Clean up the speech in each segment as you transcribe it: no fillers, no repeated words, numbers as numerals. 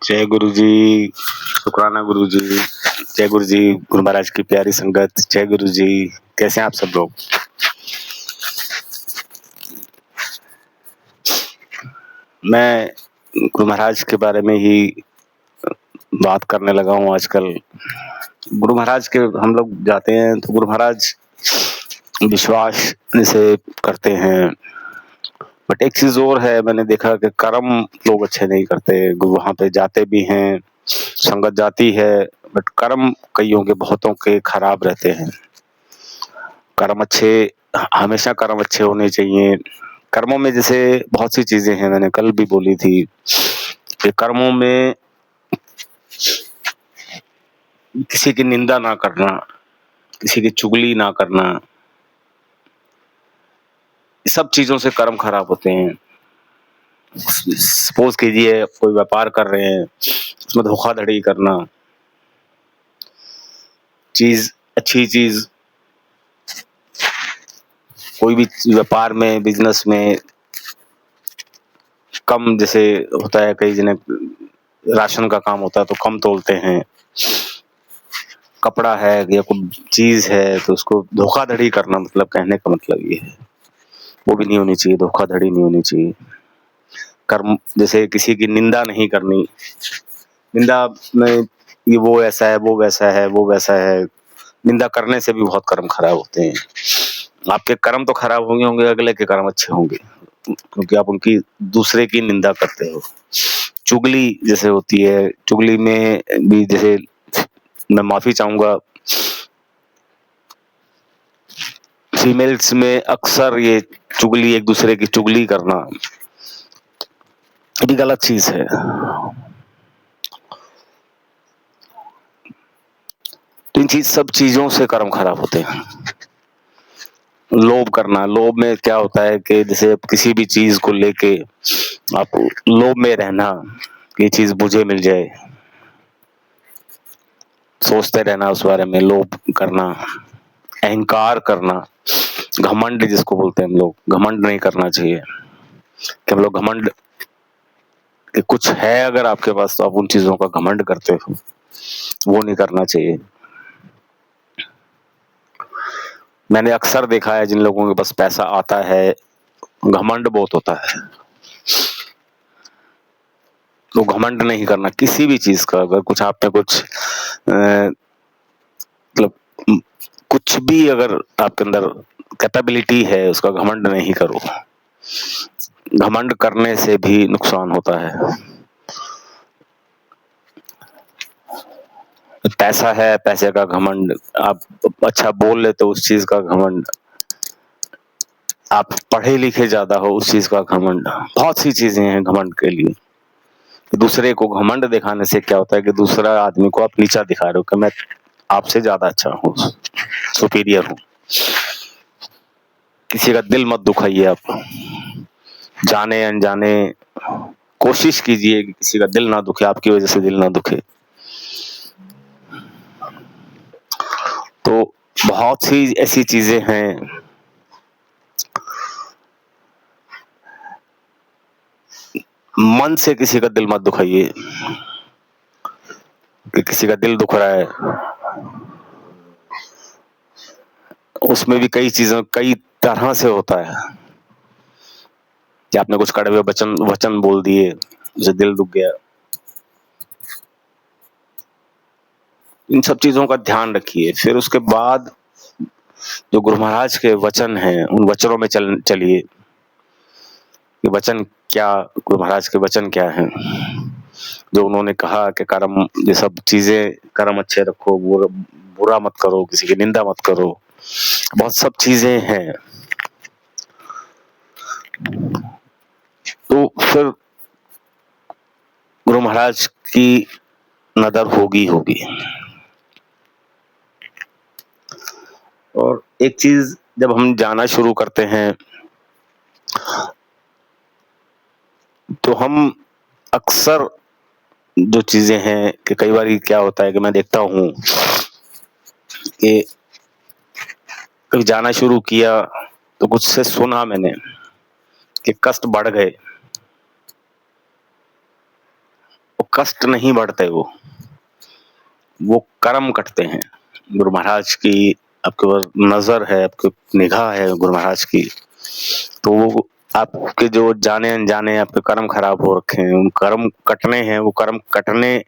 जय गुरु जी, शुक्राना गुरु जी, जय गुरु जी, गुरु महाराज की प्यारी संगत, जय गुरु जी। कैसे हैं आप सब लोग? मैं गुरु महाराज के बारे में ही बात करने लगा हूँ आजकल। गुरु महाराज के हम लोग जाते हैं तो गुरु महाराज विश्वास से करते हैं, बट एक चीज और है, मैंने देखा कि कर्म लोग अच्छे नहीं करते। वहां पे जाते भी हैं, संगत जाती है, बट कर्म कईयों के बहुतों के खराब रहते हैं। कर्म अच्छे, हमेशा कर्म अच्छे होने चाहिए। कर्मों में जैसे बहुत सी चीजें हैं, मैंने कल भी बोली थी कि कर्मों में किसी की निंदा ना करना, किसी की चुगली ना करना, इस सब चीजों से कर्म खराब होते हैं। सपोज कीजिए कोई व्यापार कर रहे हैं, उसमें धोखाधड़ी करना, अच्छी चीज कोई भी व्यापार में, बिजनेस में कम, जैसे होता है कई जने राशन का काम होता है तो कम तोलते हैं, कपड़ा है या कोई चीज है तो उसको धोखाधड़ी करना, मतलब कहने का मतलब ये है, वो भी नहीं होनी चाहिए, धोखाधड़ी नहीं होनी चाहिए। कर्म जैसे किसी की निंदा नहीं करनी, निंदा में ये वो ऐसा है, वो वैसा है, वो वैसा है, निंदा करने से भी बहुत कर्म खराब होते हैं। आपके कर्म तो खराब होंगे, अगले के कर्म अच्छे होंगे, क्योंकि आप उनकी दूसरे की निंदा करते हो। चुगली जैसे होती है, चुगली में भी जैसे मैं माफी चाहूंगा, फीमेल्स में अक्सर ये चुगली, एक दूसरे की चुगली करना भी गलत चीज है। तो इन सब चीजों से कर्म खराब होते हैं। लोभ करना, लोभ में क्या होता है कि जैसे किसी भी चीज को लेके आप लोभ में रहना, ये चीज मुझे मिल जाए, सोचते रहना उस बारे में, लोभ करना, अहंकार करना, घमंड जिसको बोलते हैं हम लोग, घमंड नहीं करना चाहिए कि हम लोग घमंड कि कुछ है अगर आपके पास तो आप उन चीजों का घमंड करते हो, वो नहीं करना चाहिए। मैंने अक्सर देखा है जिन लोगों के पास पैसा आता है, घमंड बहुत होता है। तो घमंड नहीं करना किसी भी चीज का, अगर कुछ आप पे कुछ मतलब कुछ भी अगर आपके अंदर कैपेबिलिटी है, उसका घमंड नहीं करो। घमंड करने से भी नुकसान होता है। पैसा है, पैसे का घमंड, आप अच्छा बोल लेते हो उस चीज का घमंड, आप पढ़े लिखे ज्यादा हो उस चीज का घमंड, बहुत सी चीजें हैं घमंड के लिए। दूसरे को घमंड दिखाने से क्या होता है कि दूसरा आदमी को आप नीचा दिखा रहे हो कि मैं आपसे ज्यादा अच्छा हूँ, सुपीरियर हूँ। किसी का दिल मत दुखाइए आप, जाने अनजाने कोशिश कीजिए कि किसी का दिल ना दुखे, आपकी वजह से दिल ना दुखे। तो बहुत सी ऐसी चीजें हैं, मन से किसी का दिल मत दुखाइए कि किसी का दिल दुख रहा है। उसमें भी कई चीजें, कई तरह से होता है कि आपने कुछ कड़वे वचन बोल दिए, उसे दिल दुख गया। इन सब चीजों का ध्यान रखिए। फिर उसके बाद जो गुरु महाराज के वचन हैं, उन वचनों में चलिए कि वचन क्या, गुरु महाराज के वचन क्या हैं, जो उन्होंने कहा कि कर्म, ये सब चीजें, कर्म अच्छे रखो, बुरा मत करो, किसी की निंदा मत करो, बहुत सब चीजें हैं। तो फिर गुरु महाराज की नजर होगी। और एक चीज, जब हम जाना शुरू करते हैं तो हम अक्सर जो चीजें हैं कि कई बार क्या होता है कि मैं देखता हूं कि कभी जाना शुरू किया तो कुछ से सुना मैंने कि कष्ट बढ़ गए, और कष्ट नहीं बढ़ते, वो कर्म कटते हैं। गुरु महाराज की आपके ऊपर नजर है, आपकी निगाह है गुरु महाराज की, तो वो आपके जो जाने अनजाने आपके कर्म खराब हो रखे हैं, उन कर्म कटने हैं, वो कर्म कटने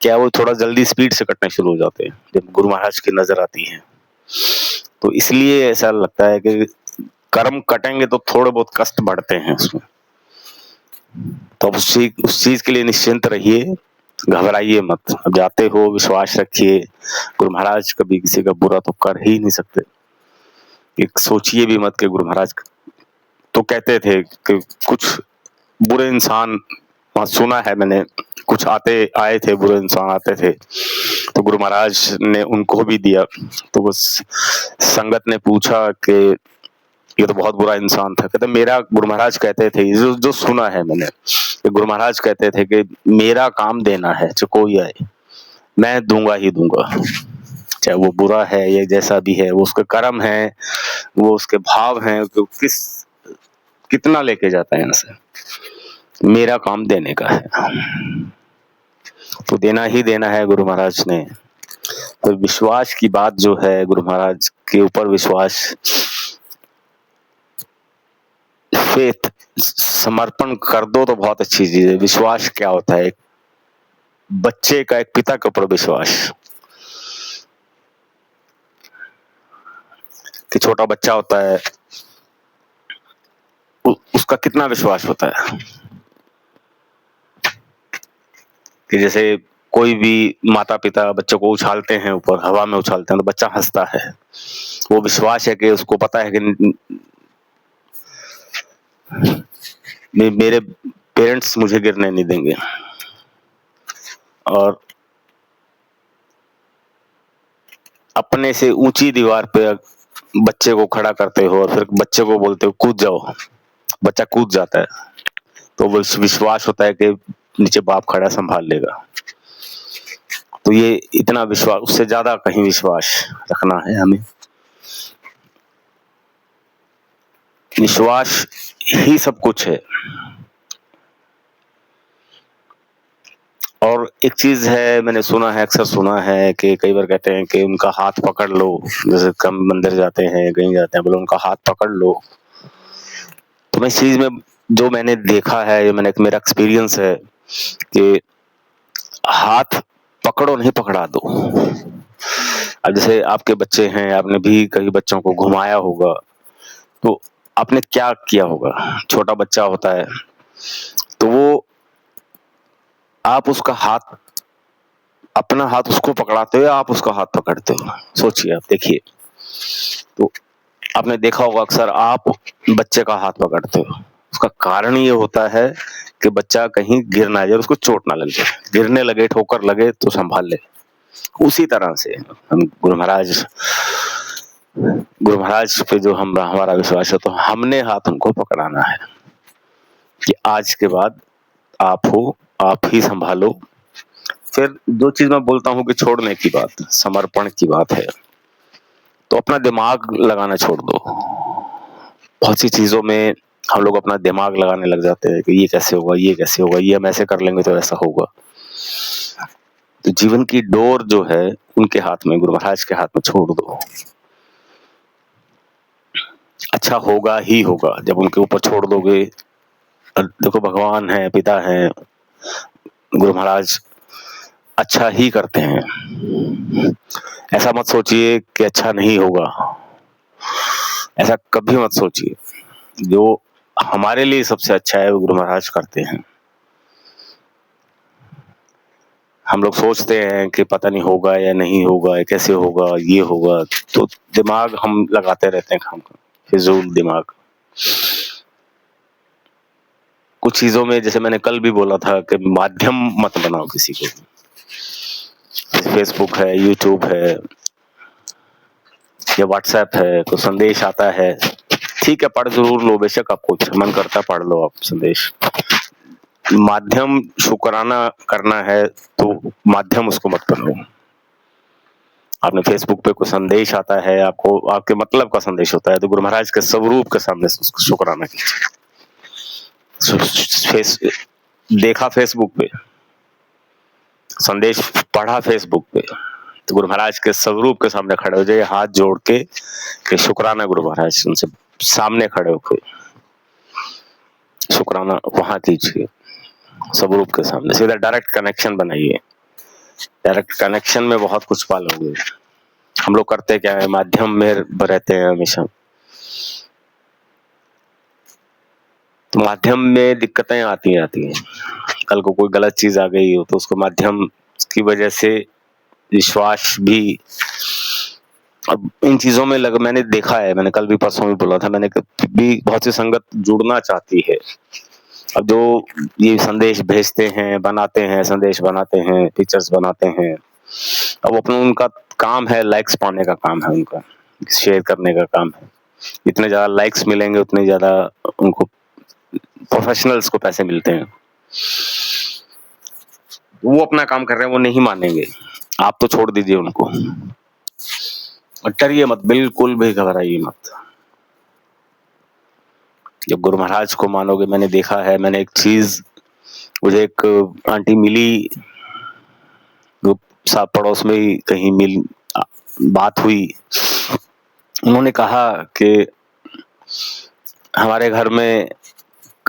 क्या वो थोड़ा जल्दी स्पीड से कटने शुरू हो जाते हैं जब गुरु महाराज की नजर आती है। तो इसलिए ऐसा लगता है कि कर्म कटेंगे तो थोड़े बहुत कष्ट बढ़ते हैं उसमें। तो अब उस चीज के लिए निश्चिंत रहिए, घबराइए मत। अब जाते हो, विश्वास रखिए, गुरु महाराज कभी किसी का बुरा तो कर ही नहीं सकते। एक सोचिए भी मत कि गुरु महाराज तो कहते थे कि कुछ बुरे इंसान, वहां सुना है मैंने, कुछ आए थे बुरे इंसान आते थे, तो गुरु महाराज ने उनको भी दिया। तो उस संगत ने पूछा कि ये तो बहुत बुरा इंसान था। कहते मेरा, गुरु महाराज कहते थे, जो सुना है मैंने, कि गुरु महाराज कहते थे कि मेरा काम देना है, चाहे कोई आए मैं दूंगा ही दूंगा, चाहे वो बुरा है या जैसा भी है, वो उसके कर्म है, वो उसके भाव हैं, कितना लेके जाता है इनसे, मेरा काम देने का है, तो देना ही देना है गुरु महाराज ने। तो विश्वास की बात जो है, गुरु महाराज के ऊपर विश्वास, फेथ, समर्पण कर दो तो बहुत अच्छी चीज है। विश्वास क्या होता है? एक बच्चे का एक पिता के ऊपर विश्वास, कि छोटा बच्चा होता है उसका कितना विश्वास होता है, कि जैसे कोई भी माता पिता बच्चे को उछालते हैं, ऊपर हवा में उछालते हैं तो बच्चा हंसता है। वो विश्वास है कि उसको पता है कि मेरे पेरेंट्स मुझे गिरने नहीं देंगे। और अपने से ऊंची दीवार पे बच्चे को खड़ा करते हो और फिर बच्चे को बोलते हो कूद जाओ, बच्चा कूद जाता है, तो वो विश्वास होता है कि नीचे बाप खड़ा संभाल लेगा। तो ये इतना विश्वास, उससे ज्यादा कहीं विश्वास रखना है हमें। विश्वास ही सब कुछ है। और एक चीज है, मैंने सुना है, अक्सर सुना है कि कई बार कहते हैं कि उनका हाथ पकड़ लो, जैसे कम मंदिर जाते हैं, कहीं जाते हैं, बोलो उनका हाथ पकड़ लो। तो मैं इस चीज में जो मैंने देखा है, ये मेरा एक्सपीरियंस है कि हाथ पकड़ो नहीं पकड़ा दो। अब जैसे आपके बच्चे हैं, आपने भी कई बच्चों को घुमाया होगा, तो आपने क्या किया होगा? छोटा बच्चा होता है तो वो, आप उसका हाथ, अपना हाथ उसको पकड़ाते हो, आप उसका हाथ पकड़ते हो? सोचिए, आप देखिए। तो आपने देखा होगा अक्सर आप बच्चे का हाथ पकड़ते हो, उसका कारण ये होता है कि बच्चा कहीं गिर ना जाए, उसको चोट ना लग जाए, गिरने लगे, ठोकर लगे तो संभाल ले। उसी तरह से हम गुरु महाराज पे जो हमारा विश्वास है, तो हमने हाथ उनको पकड़ाना है कि आज के बाद आप हो, आप ही संभालो। फिर जो चीज मैं बोलता हूँ कि छोड़ने की बात, समर्पण की बात है, तो अपना दिमाग लगाना छोड़ दो। बहुत सी चीजों में हम लोग अपना दिमाग लगाने लग जाते हैं कि ये कैसे होगा, ये कैसे होगा, ये हम ऐसे कर लेंगे तो ऐसा होगा। तो जीवन की डोर जो है उनके हाथ में, गुरु महाराज के हाथ में छोड़ दो। अच्छा होगा ही होगा जब उनके ऊपर छोड़ दोगे। देखो, भगवान है, पिता है, गुरु महाराज अच्छा ही करते हैं। ऐसा मत सोचिए कि अच्छा नहीं होगा, ऐसा कभी मत सोचिए। जो हमारे लिए सबसे अच्छा है वो गुरु महाराज करते हैं। हम लोग सोचते हैं कि पता नहीं होगा या नहीं होगा, कैसे होगा, ये होगा, तो दिमाग हम लगाते रहते हैं, हम फिजूल दिमाग। कुछ चीजों में, जैसे मैंने कल भी बोला था कि माध्यम मत बनाओ किसी को। फेसबुक है, यूट्यूब है या व्हाट्सएप है, तो संदेश आता है, ठीक है, पढ़ जरूर लो, बेशक आपको मन करता पढ़ लो आप संदेश। माध्यम शुक्राना करना है तो माध्यम उसको मत कर लो। आपने फेसबुक पे कोई संदेश आता है, आपको आपके मतलब का संदेश होता है, तो गुरु महाराज के स्वरूप के सामने उसको शुक्राना कीजिए। देखा फेसबुक पे, संदेश पढ़ा फेसबुक पे, तो गुरु महाराज के स्वरूप के सामने खड़े हो जाइए, हाथ जोड़ के कि शुक्राना गुरु महाराज, उनसे सामने खड़े होके शुक्राना वहां कीजिए स्वरूप के सामने, सीधा डायरेक्ट कनेक्शन बनाइए। डायरेक्ट कनेक्शन में बहुत कुछ पालोगे। हम लोग करते क्या है, माध्यम में रहते हैं हमेशा, तो माध्यम में दिक्कतें आती हैं। कल को कोई गलत चीज आ गई हो तो उसको माध्यम की वजह से विश्वास भी, अब इन चीजों में मैंने देखा है, मैंने कल भी परसों भी बोला था, मैंने भी बहुत सी संगत जुड़ना चाहती है। अब जो ये संदेश भेजते हैं, बनाते हैं, संदेश बनाते हैं, पिक्चर्स बनाते हैं, अब अपना उनका काम है, लाइक्स पाने का काम है, उनका शेयर करने का काम है। जितने ज्यादा लाइक्स मिलेंगे उतने ज्यादा उनको, प्रोफेशनल्स को पैसे मिलते हैं। वो अपना काम कर रहे हैं, वो नहीं मानेंगे, आप तो छोड़ दीजिए उनको। डरिए मत, बिल्कुल भी घबराइए मत। जब गुरु महाराज को मानोगे, मैंने देखा है, मैंने एक चीज, मुझे एक आंटी मिली, जो साथ पड़ोस में ही कहीं बात हुई, उन्होंने कहा कि हमारे घर में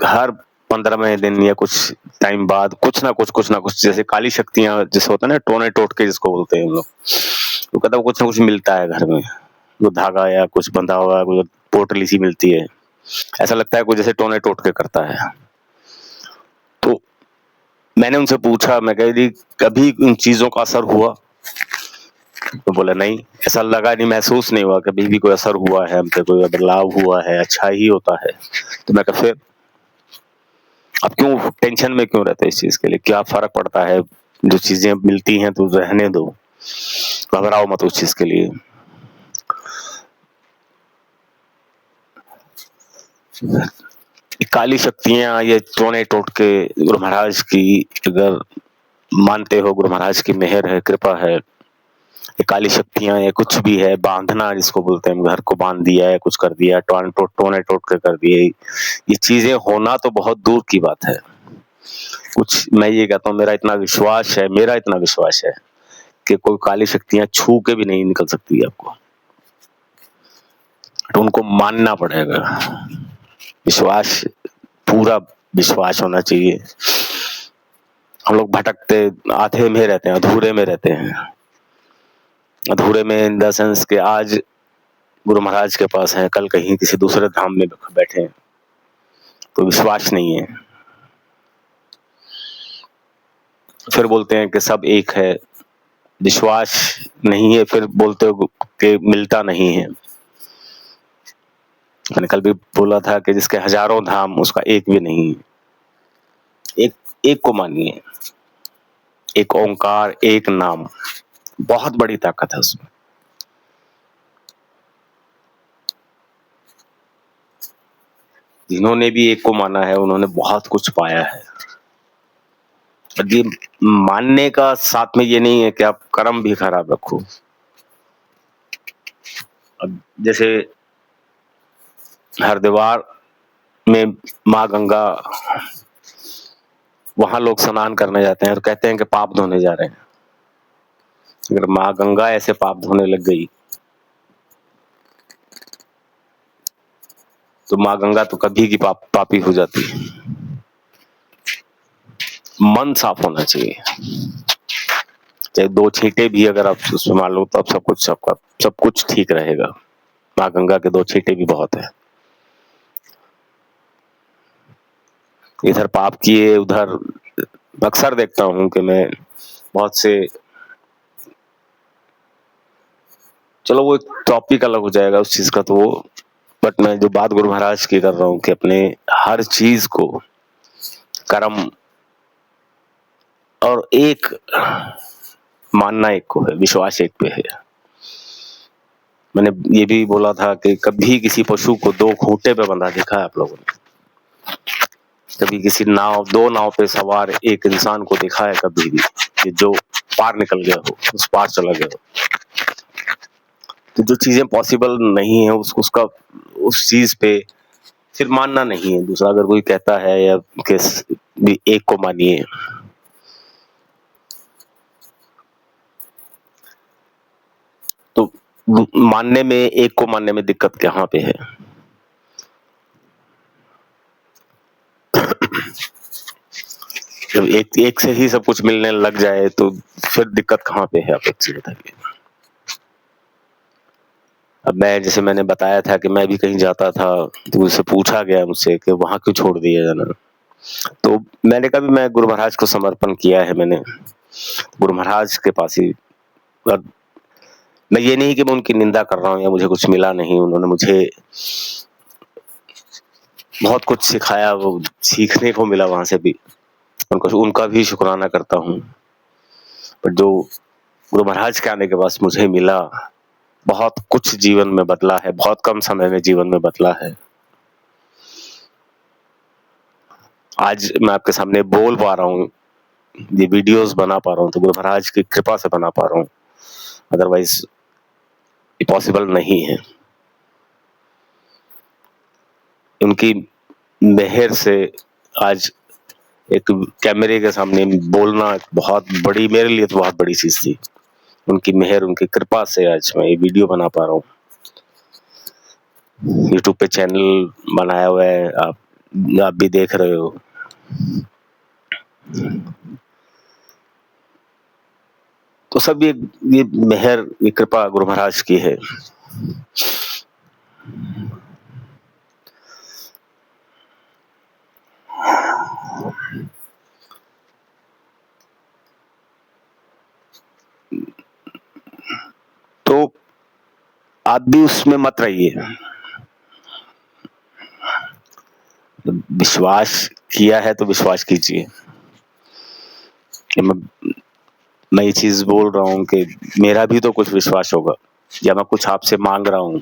हर 15वें दिन या कुछ टाइम बाद कुछ ना कुछ जैसे काली शक्तियां जैसे होता है ना, टोने टोटके जिसको बोलते हैं हम लोग, तो कहता है कुछ ना कुछ मिलता है घर में, वो धागा या कुछ बंधा हुआ, कुछ पोटली सी मिलती है, ऐसा लगता है कुछ जैसे टोने टोटके करता है। तो मैंने उनसे पूछा, मैं कह दी कभी उन चीजों का असर हुआ? तो बोला नहीं, ऐसा लगा नहीं, महसूस नहीं हुआ कभी भी कोई असर हुआ है हमसे, कोई बदलाव हुआ है, अच्छा ही होता है। तो मैं कहा फिर अब क्यों टेंशन में क्यों रहते इस चीज के लिए, क्या फर्क पड़ता है, जो चीजें मिलती हैं तो रहने दो, घबराओ मत उस चीज के लिए। काली शक्तियां, ये टोने टोटके गुरु महाराज की अगर मानते हो, गुरु महाराज की मेहर है, कृपा है, ये काली शक्तियां या कुछ भी है, बांधना जिसको बोलते हैं, घर को बांध दिया है, कुछ कर दिया, टोने टोटके कर दिए, ये चीजें होना तो बहुत दूर की बात है। कुछ मैं ये कहता हूँ, मेरा इतना विश्वास है कि कोई काली शक्तियां छू के भी नहीं निकल सकती है आपको, तो उनको मानना पड़ेगा। विश्वास, पूरा विश्वास होना चाहिए। हम लोग भटकते आधे में रहते हैं, अधूरे में रहते हैं। अधूरे में इन द सेंस के आज गुरु महाराज के पास है, कल कहीं किसी दूसरे धाम में बैठे हैं, तो विश्वास नहीं है। फिर बोलते हैं कि सब एक है, विश्वास नहीं है, फिर बोलते हो कि मिलता नहीं है। मैंने कल भी बोला था कि जिसके हजारों धाम उसका एक भी नहीं। एक को मानिए, एक ओंकार, एक नाम, बहुत बड़ी ताकत है उसमें। जिन्होंने भी एक को माना है उन्होंने बहुत कुछ पाया है। ये मानने का साथ में ये नहीं है कि आप कर्म भी खराब रखो। अब जैसे हरिद्वार में माँ गंगा, वहां लोग स्नान करने जाते हैं और कहते हैं कि पाप धोने जा रहे हैं। अगर माँ गंगा ऐसे पाप धोने लग गई तो माँ गंगा तो कभी की पापी हो जाती है। मन साफ होना चाहिए, चाहे 2 छींटे भी अगर आप उसमें मान लो तो अब सब कुछ ठीक रहेगा। माँ गंगा के 2 छींटे भी बहुत है। इधर पाप किए, उधर अक्सर देखता हूं कि मैं बहुत से, चलो वो एक टॉपिक अलग हो जाएगा उस चीज का, तो वो, बट मैं जो बात गुरु महाराज की कर रहा हूँ कि अपने हर चीज को कर्म और एक मानना, एक को है, विश्वास एक पे है। मैंने ये भी बोला था कि कभी किसी पशु को 2 खूंटे पे बंधा देखा है आप लोगों ने? कभी किसी 2 नाव पे सवार एक इंसान को देखा है कभी भी कि जो पार निकल गया हो, उस पार चला गया हो? तो जो चीजें पॉसिबल नहीं है उसका उस चीज पे फिर मानना नहीं है। दूसरा अगर कोई कहता है या कि एक को मानिए, मानने में, एक को मानने में दिक्कत कहाँ पे है? जब एक से ही सब कुछ मिलने लग जाए तो फिर दिक्कत कहाँ पे है, आप एक चीज बताइए। अब मैं, जैसे मैंने बताया था कि मैं भी कहीं जाता था तो मुझसे पूछा गया मुझसे कि वहां क्यों छोड़ दिया जाना, तो मैंने कहा भी मैं गुरु महाराज को समर्पण किया है मैंने, गुरु महाराज के पास ही। और मैं ये नहीं कि मैं उनकी निंदा कर रहा हूँ या मुझे कुछ मिला नहीं, उन्होंने मुझे बहुत कुछ सिखाया, वो सीखने को मिला वहां से भी, उनका भी शुक्राना करता हूँ। पर जो गुरु महाराज के आने के बाद मुझे मिला, बहुत कुछ जीवन में बदला है, बहुत कम समय में जीवन में बदला है। आज मैं आपके सामने बोल पा रहा हूँ, ये वीडियोस बना पा रहा हूँ तो गुरु महाराज की कृपा से बना पा रहा हूँ, अदरवाइज ये पॉसिबल नहीं है। उनकी मेहर से आज एक कैमरे के सामने बोलना बहुत बड़ी, मेरे लिए तो बहुत बड़ी चीज थी। उनकी मेहर, उनकी कृपा से आज मैं ये वीडियो बना पा रहा हूँ। यूट्यूब पे चैनल बनाया हुआ है, आप भी देख रहे हो। तो सब ये मेहर, ये कृपा गुरु महाराज की है। तो आप भी उसमें मत रहिए। विश्वास किया है तो विश्वास कीजिए। मैं ये चीज बोल रहा हूँ कि मेरा भी तो कुछ विश्वास होगा, या मैं कुछ आपसे मांग रहा हूँ,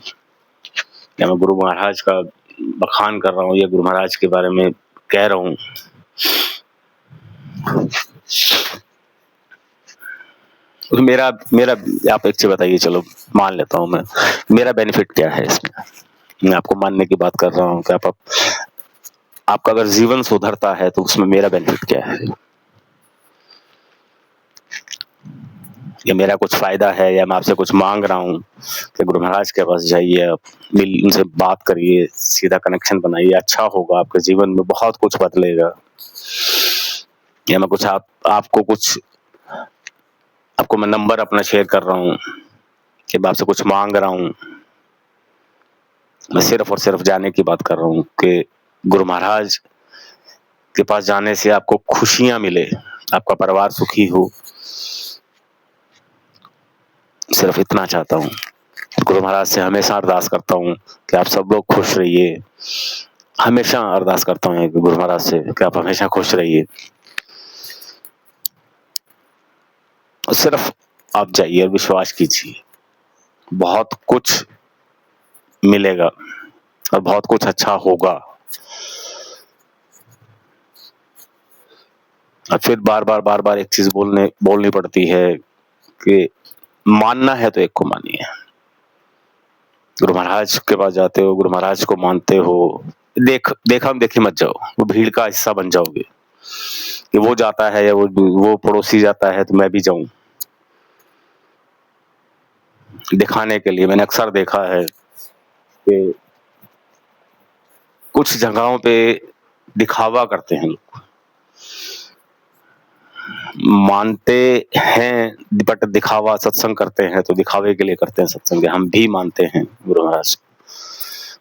या मैं गुरु महाराज का बखान कर रहा हूँ या गुरु महाराज के बारे में कह रहा हूँ। तो मेरा मेरा आप एक चीज बताइए, चलो मान लेता हूँ मैं, मेरा बेनिफिट क्या है इसमें? मैं आपको मानने की बात कर रहा हूँ कि आपका अगर जीवन सुधरता है तो उसमें मेरा बेनिफिट क्या है? या मेरा कुछ फायदा है, या मैं आपसे कुछ मांग रहा हूँ कि गुरु महाराज के पास जाइए, उनसे बात करिए, सीधा कनेक्शन बनाइए, अच्छा होगा, आपके जीवन में बहुत कुछ बदलेगा। या मैं कुछ आपको मैं नंबर अपना शेयर कर रहा हूँ कि मैं आपसे कुछ मांग रहा हूँ, मैं सिर्फ और सिर्फ जाने की बात कर रहा हूँ कि गुरु महाराज के पास जाने से आपको खुशियां मिले, आपका परिवार सुखी हो, सिर्फ इतना चाहता हूँ। गुरु महाराज से हमेशा अरदास करता हूँ कि आप सब लोग खुश रहिए, हमेशा अरदास करता हूँ गुरु महाराज से कि आप हमेशा खुश रहिए। सिर्फ आप जाइए और विश्वास कीजिए, बहुत कुछ मिलेगा और बहुत कुछ अच्छा होगा। और फिर बार बार एक चीज बोलनी पड़ती है कि मानना है तो एक को मानिए। गुरु महाराज के पास जाते हो, गुरु महाराज को मानते हो, देखा देखी मत जाओ, वो भीड़ का हिस्सा बन जाओगे कि वो जाता है या वो पड़ोसी जाता है तो मैं भी जाऊं दिखाने के लिए। मैंने अक्सर देखा है कि कुछ जगहों पे दिखावा करते हैं लोग, मानते हैं बट दिखावा, सत्संग करते हैं तो दिखावे के लिए करते हैं सत्संग। हम भी मानते हैं गुरु महाराज।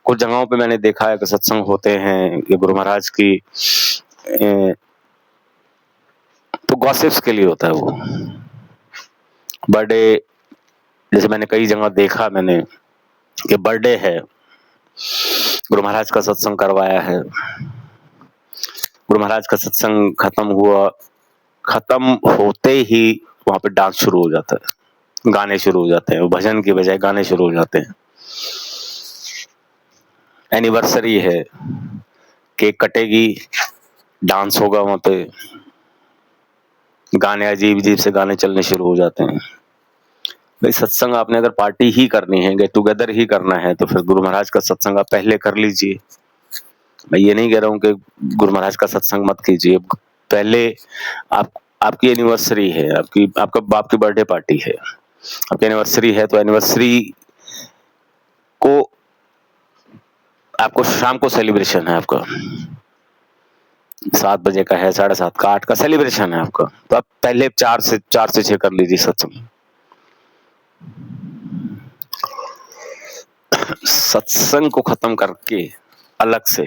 कुछ जगहों पे मैंने देखा है कि सत्संग होते हैं ये गुरु महाराज की तो गॉसिप्स के लिए होता है। वो बर्थडे, जैसे मैंने कई जगह देखा मैंने कि बर्थडे है, गुरु महाराज का सत्संग करवाया है, गुरु महाराज का सत्संग खत्म हुआ, खत्म होते ही वहां पे डांस शुरू हो जाता है, गाने शुरू हो जाते हैं, भजन की बजाय गाने शुरू हो जाते हैं। एनिवर्सरी है, केक कटेगी, डांस होगा वहां पे, गाने अजीब अजीब से गाने चलने शुरू हो जाते हैं। भाई सत्संग आपने अगर पार्टी ही करनी है, गेट टुगेदर ही करना है तो फिर गुरु महाराज का सत्संग आप पहले कर लीजिए। मैं ये नहीं कह रहा हूँ कि गुरु महाराज का सत्संग मत कीजिए, पहले आपकी एनिवर्सरी है, आपकी बर्थडे पार्टी है, आपकी एनिवर्सरी है तो एनिवर्सरी आपको शाम को सेलिब्रेशन है आपका, 7 बजे का है, 7:30 का, 8 का सेलिब्रेशन है आपका, तो आप पहले 4 से 6 कर लीजिए सत्संग। सत्संग को खत्म करके अलग से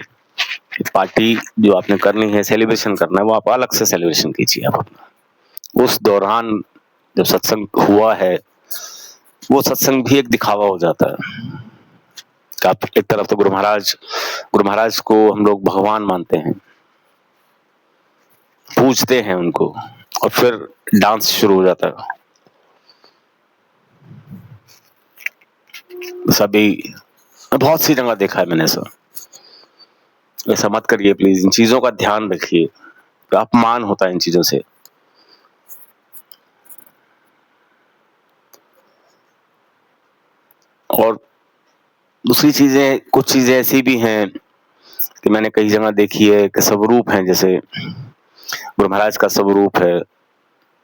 पार्टी जो आपने करनी है, सेलिब्रेशन करना है, वो आप अलग से सेलिब्रेशन कीजिए आप अपना। उस दौरान जब सत्संग हुआ है, वो सत्संग भी एक दिखावा हो जाता है। आप एक तरफ तो गुरु महाराज को हम लोग भगवान मानते हैं, पूजते हैं उनको, और फिर डांस शुरू हो जाता है। सभी बहुत सी जगह देखा है मैंने ऐसा मत करिए प्लीज, इन चीजों का ध्यान रखिए, तो अपमान होता है इन चीजों से। और दूसरी चीजें, कुछ चीजें ऐसी भी हैं कि मैंने कई जगह देखी है कि स्वरूप हैं, जैसे गुरु महाराज का स्वरूप है,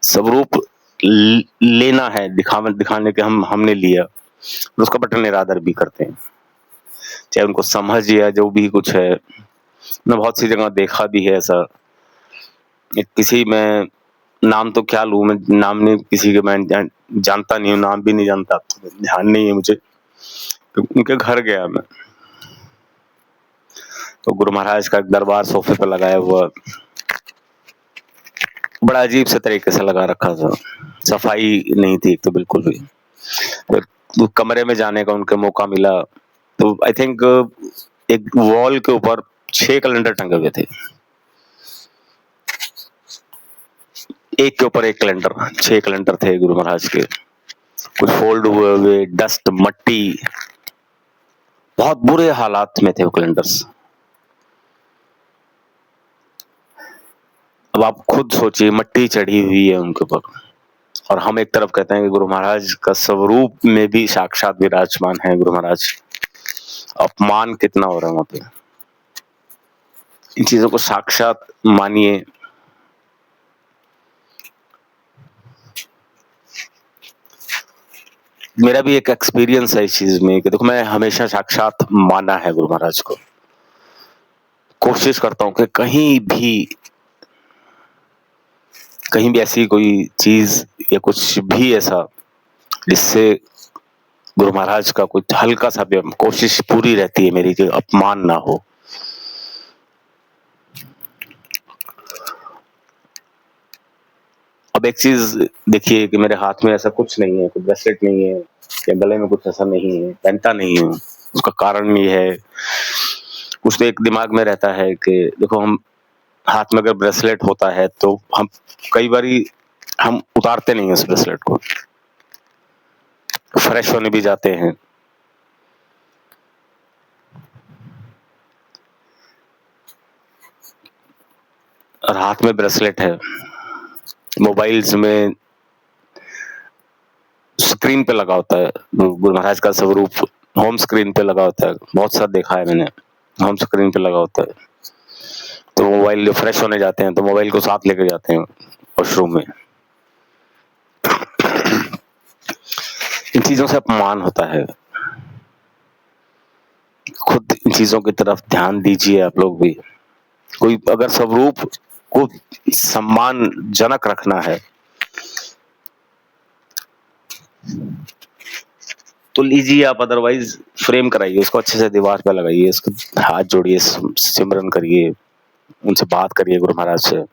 स्वरूप लेना है, दिखाने के हमने लिया, उसका बटन निरादर भी करते हैं, चाहे उनको समझ या जो भी कुछ है। मैं बहुत सी जगह देखा भी है ऐसा। किसी में नाम तो क्या लूं, मैं नाम नहीं किसी के, मैं जानता नहीं हूँ, नाम भी नहीं जानता, ध्यान नहीं है मुझे, तो उनके घर गया मैं, तो गुरु महाराज का दरबार सोफे पर लगाया हुआ, बड़ा अजीब से तरीके से लगा रखा था, सफाई नहीं थी एक तो बिल्कुल भी। फिर कमरे में जाने का उनके मौका मिला, तो आई थिंक एक वॉल के ऊपर 6 कैलेंडर टंगे हुए थे, एक के ऊपर एक कैलेंडर, 6 कैलेंडर थे गुरु महाराज के, कुछ फोल्ड हुए, डस्ट, मट्टी, बहुत बुरे हालात में थे वो कैलेंडर्स। अब आप खुद सोचिए, मट्टी चढ़ी हुई है उनके ऊपर, और हम एक तरफ कहते हैं कि गुरु महाराज का स्वरूप में भी साक्षात विराजमान है गुरु महाराज। अपमान कितना हो रहा है वहां पे। इन चीजों को साक्षात मानिए। मेरा भी एक एक्सपीरियंस है इस चीज में कि देखो, मैं हमेशा साक्षात माना है गुरु महाराज को, कोशिश करता हूं कि कहीं भी ऐसी कोई चीज या कुछ भी ऐसा जिससे गुरु महाराज का कुछ हल्का सा भी, कोशिश पूरी रहती है मेरी कि अपमान ना हो। अब एक चीज देखिए कि मेरे हाथ में ऐसा कुछ नहीं है, कोई ब्रेसलेट नहीं है, या गले में कुछ ऐसा नहीं है, पहनता नहीं हूँ। उसका कारण ये है, कुछ तो एक दिमाग में रहता है कि देखो, हम हाथ में अगर ब्रेसलेट होता है तो हम कई बारी हम उतारते नहीं है उस ब्रेसलेट को, फ्रेश होने भी जाते हैं, और हाथ में ब्रेसलेट है, मोबाइल्स में स्क्रीन पे लगा होता है गुरु महाराज का स्वरूप, होम स्क्रीन पे लगा होता है, बहुत सारा देखा है मैंने, होम स्क्रीन पे लगा होता है। तो मोबाइल जो फ्रेश होने जाते हैं तो मोबाइल को साथ लेके जाते हैं वॉशरूम में। इन चीजों से अपमान होता है। खुद इन चीजों की तरफ ध्यान दीजिए आप लोग भी। कोई अगर स्वरूप को सम्मानजनक रखना है तो लीजिए आप, अदरवाइज फ्रेम कराइए उसको, अच्छे से दीवार पे लगाइए, उसको हाथ जोड़िए, सिमरन करिए, उनसे बात करिए गुरु महाराज से।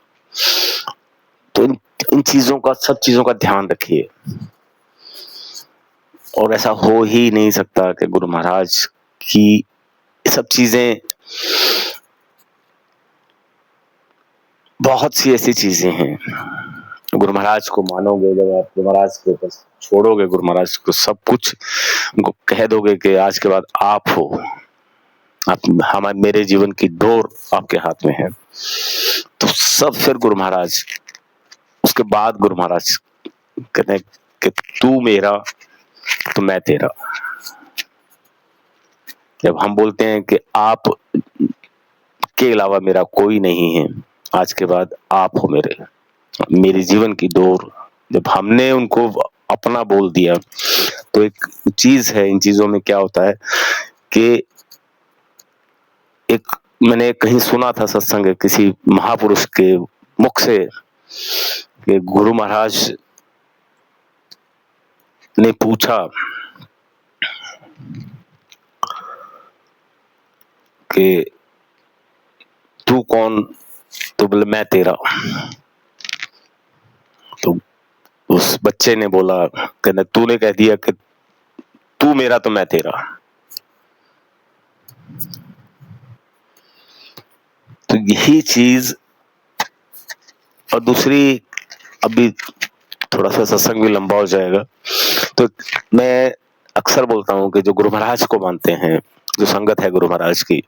तो इन चीजों का, सब चीजों का ध्यान रखिए। और ऐसा हो ही नहीं सकता कि गुरु महाराज की सब चीजें, बहुत सी ऐसी चीजें हैं, गुरु महाराज को मानोगे, जब आप गुरु महाराज को बस छोड़ोगे, गुरु महाराज को सब कुछ उनको कह दोगे कि आज के बाद आप हो, आप मेरे जीवन की डोर आपके हाथ में है, तो सब फिर गुरु महाराज। उसके बाद गुरु महाराज कहते हैं कि तू मेरा तो मैं तेरा। जब हम बोलते हैं कि आप के अलावा मेरा कोई नहीं है, आज के बाद आप हो मेरे जीवन की डोर, जब हमने उनको अपना बोल दिया तो एक चीज है, इन चीजों में क्या होता है कि एक मैंने कहीं सुना था सत्संग किसी महापुरुष के मुख से कि गुरु महाराज ने पूछा कि तू कौन? तो बोले मैं तेरा। तो उस बच्चे ने बोला, कहने तूने कह दिया कि तू मेरा तो मैं तेरा। तो यही चीज, और दूसरी, अभी थोड़ा सा सत्संग भी लंबा हो जाएगा, तो मैं अक्सर बोलता हूँ कि जो गुरु महाराज को मानते हैं, जो संगत है गुरु महाराज की,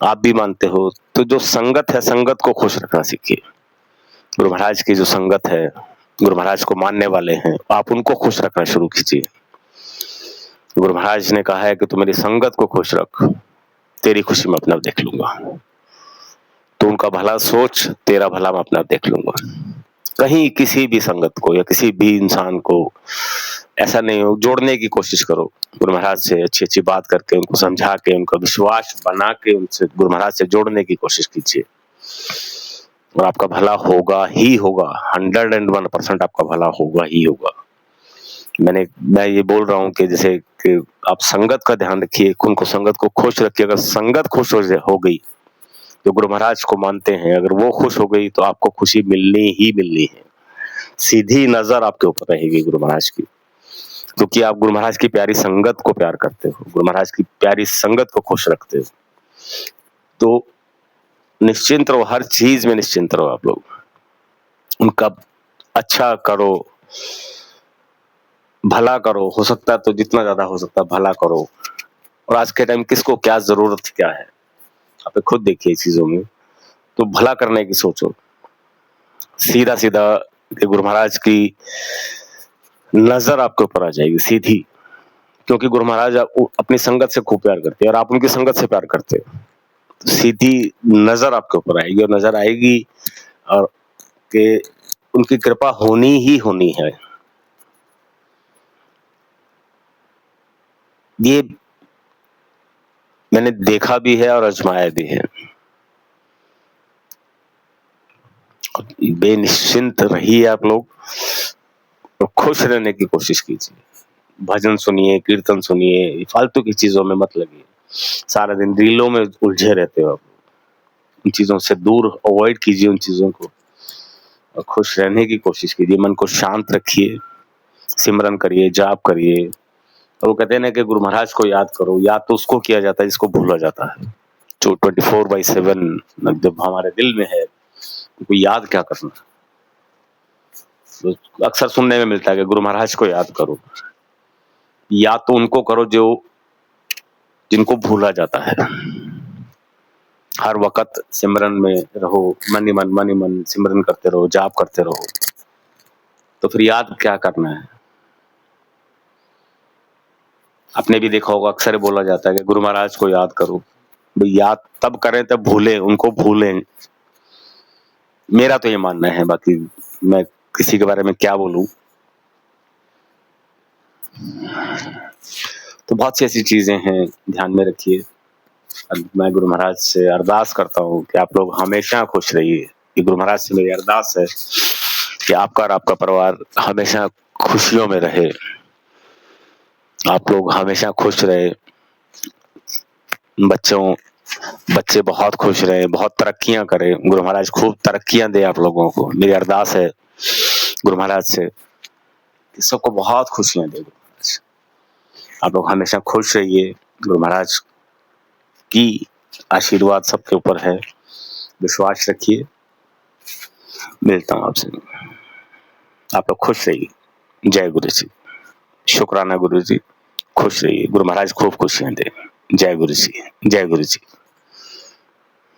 आप भी मानते हो, तो जो संगत है, संगत को खुश रखना सीखिए। गुरु महाराज की जो संगत है, गुरु महाराज को मानने वाले हैं, आप उनको खुश रखना शुरू कीजिए। गुरु महाराज ने कहा है कि तू मेरी संगत को खुश रख, तेरी खुशी मैं अपने आप देख लूंगा। तू उनका भला सोच, तेरा भला मैं अपने आप देख लूंगा। कहीं किसी भी संगत को या किसी भी इंसान को ऐसा नहीं हो, जोड़ने की कोशिश करो। गुरु महाराज से अच्छी अच्छी बात करके, उनको समझा के, उनका विश्वास बना के, उनसे, गुरु महाराज से जोड़ने की कोशिश कीजिए, और आपका भला होगा ही होगा। 101% आपका भला होगा ही होगा। मैं ये बोल रहा हूँ कि जैसे कि आप संगत का ध्यान रखिए, उनको संगत को खुश रखिए। अगर संगत खुश हो गई, जो गुरु महाराज को मानते हैं, अगर वो खुश हो गई, तो आपको खुशी मिलनी ही मिलनी है। सीधी नजर आपके ऊपर रहेगी गुरु महाराज की, क्योंकि आप गुरु महाराज की प्यारी संगत को प्यार करते हो, गुरु महाराज की प्यारी संगत को खुश रखते हो। तो निश्चिंत रहो, हर चीज में निश्चिंत रहो। आप लोग उनका अच्छा करो, भला करो, हो सकता है तो जितना ज्यादा हो सकता है भला करो। और आज के टाइम किसको क्या जरूरत क्या है, आप खुद देखिए चीजों में, तो भला करने की सोचो। सीधा सीधा गुरु महाराज की नजर आपके ऊपर आ जाएगी सीधी, क्योंकि गुरु महाराज अपनी संगत से खूब प्यार करते हैं और आप उनकी संगत से प्यार करते हो। तो सीधी नजर आपके ऊपर आएगी, और नजर आएगी और कि उनकी कृपा होनी ही होनी है। ये मैंने देखा भी है और आजमाया भी है। बेनिश्चिंत रहिए आप लोग, और खुश रहने की कोशिश कीजिए। भजन सुनिए, कीर्तन सुनिए, फालतू की चीजों में मत लगिए। सारा दिन रीलों में उलझे रहते हो आप, उन चीजों से दूर अवॉइड कीजिए उन चीजों को, और खुश रहने की कोशिश कीजिए। मन को शांत रखिए, सिमरन करिए, जाप करिए। और वो कहते हैं ना कि गुरु महाराज को याद करो, याद तो उसको किया जाता है जिसको भूला जाता है। जो 24/7 जब हमारे दिल में है, उनको याद क्या करना। तो अक्सर सुनने में मिलता है कि गुरु महाराज को याद करो। याद तो उनको करो जो जिनको भूला जाता है। हर वक्त सिमरन में रहो, मन ही मन सिमरन करते रहो, जाप करते रहो। तो फिर याद क्या करना है। आपने भी देखा होगा, अक्सर बोला जाता है कि गुरु महाराज को याद करो। याद तब करें तब भूलें, उनको भूलें। मेरा तो ये मानना है, बाकी मैं किसी के बारे में क्या बोलूं। तो बहुत सी ऐसी चीजें हैं, ध्यान में रखिए। मैं गुरु महाराज से अरदास करता हूँ कि आप लोग हमेशा खुश रहिए। ये गुरु महाराज से मेरी अरदास है कि आपका और आपका परिवार हमेशा खुशियों में रहे, आप लोग हमेशा खुश रहे, बच्चे बहुत खुश रहे, बहुत तरक्कियां करें। गुरु महाराज खूब तरक्कियां दे आप लोगों को। मेरी अरदास है गुरु महाराज से कि सबको बहुत खुशियां दे गुरु महाराज। आप लोग हमेशा खुश रहिए। गुरु महाराज की आशीर्वाद सबके ऊपर है, विश्वास रखिए। मिलता हूं आपसे। आप लोग खुश रहिए। जय गुरु जी। शुक्राना गुरु जी। खुश रहिए। गुरु महाराज खूब खुशियां दे। जय गुरु जी, जय गुरु जी।